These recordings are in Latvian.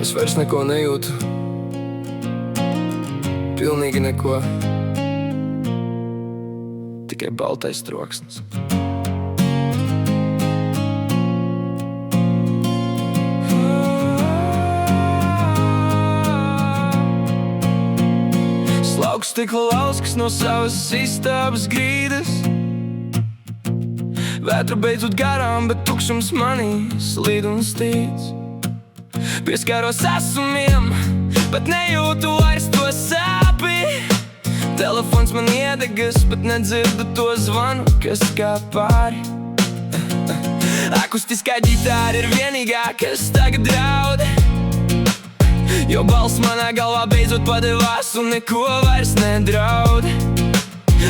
Es vairs neko nejūtu, pilnīgi neko, tikai baltais troksnis. Slauks stikla lauskas no savas istabas grīdas. Vētra beidzot garām, bet tukšums manī slīd un stīdz. Pieskaros esumiem, bet nejūtu vairs to sāpi. Telefons man iedegas, bet nedzirdu to zvanu, kas kā pāri. Akustiskā ģitāra ir vienīgā, kas tagad draud, jo balss manā galvā beidzot padevās un neko vairs nedraud.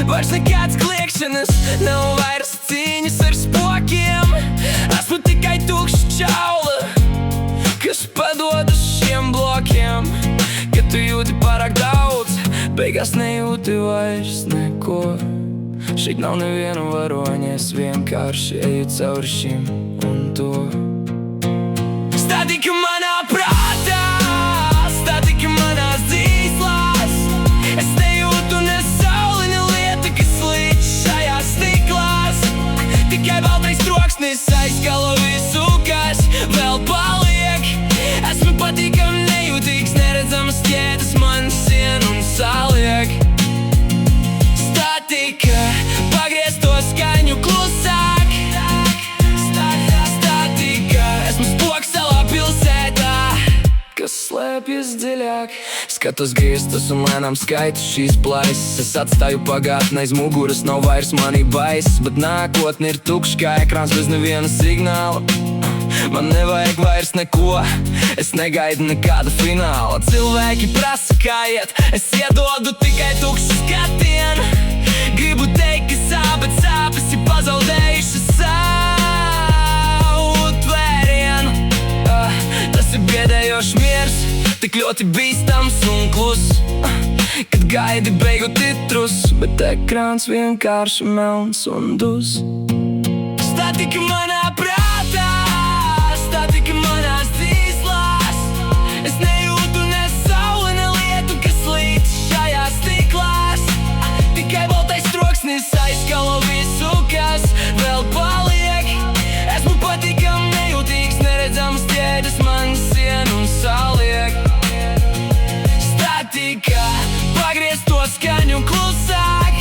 Vairs nekāds kliekšanas, nav vairs cīņas ar spokiem. Esmu tikai tukšs čaula, kas padod uz šiem blokiem. Kad tu jūti pārāk daudz, beigās nejūti vairs neko. Šeit nav neviena varoņa, es vienkārši eju cauri šim un to. Statika manā prātā, statika manās dzīslās. Es nejūtu ne sauli, ne lieta, kas līdz šajās stiklās. Tikai baltais troksnis aizskalo visu, kas vēl paliek. Esmu patīkami nejūtīgs, neredzamas ķēdes man sien un saliek. Statika, pagriez to skaņu klusāk. Statika, esmu spoks savā pilsētā, kas slēpjas dziļāk. Skatos griestus un lēnām skaitu šīs plaisas. Es atstāju pagātni aiz muguras, nav vairs manī baiss, bet nākotne ir tukšs kā ekrāns bez neviena signāla. Man nevajag vairs neko, es negaidu nekāda fināla. Cilvēki prasa kā iet, es iedodu tikai tukšu skatienu. Gribu teikt, ka sāp, bet sāpes ir pazaudējušas savu tvērienu. Tas ir biedējošs miers, tik ļoti bīstams un klus. Kad gaidi beigu titrus, bet ekrāns vienkārši melns un dus. Statika manā prātā, statika manās dzīslās. Es nejūtu ne sauli, ne lietu, kas līdz šajās stiklās. Tikai baltais troksnis aizskalo visu, kas vēl paliek. Esmu patīkami nejūtīgs, neredzamas ķēdes man sien un saliek. Statika, pagriez to skaņu klusāk.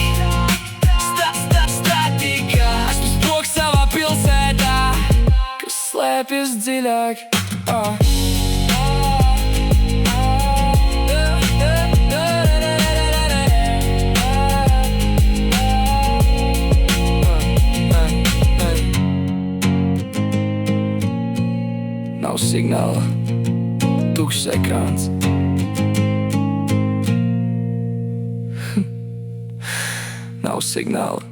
Statika, esmu spoks savā pilsētā, kas slēpjas dziļāk. Nav signāla, tukšs ekrāns. Nav signāla.